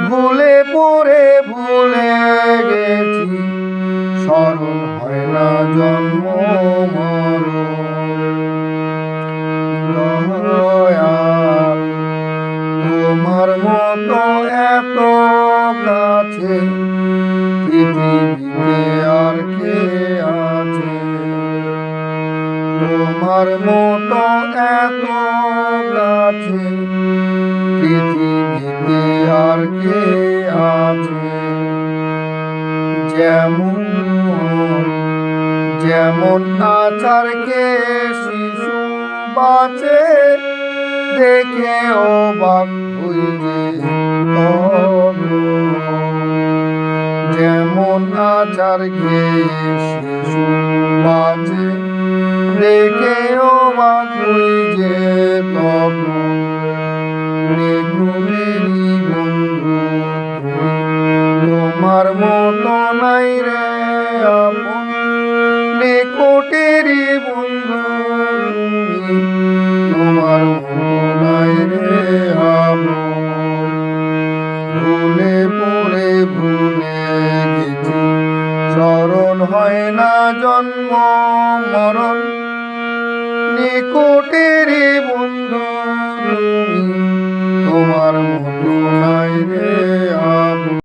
ভুলে পড়ে ভুলে গেছি, স্মরণ হয় না জন্ম মরণ। দয়াল তোমার মতো এত কাছে পৃথিবীতে আর কে আছে? তোমার মতো এত কাছে পৃথিবীতে আর কে আছে? যেমন আচারকে শিশু বাঁচে, দেখে অবাক হই যে তবে। যেমন আচারকে শিশু বাঁচে, দেখে অবাক হই যে তবে। নিকুটেরই বন্ধু তুই, তোমার মতো নাই রে আপন। নিকুটেরই বন্ধু তুমি, তোমার মতো নাই রে আপন। ভুলে পড়ে ভুলে গেছি, স্মরণ হয় না জন্ম মরণ।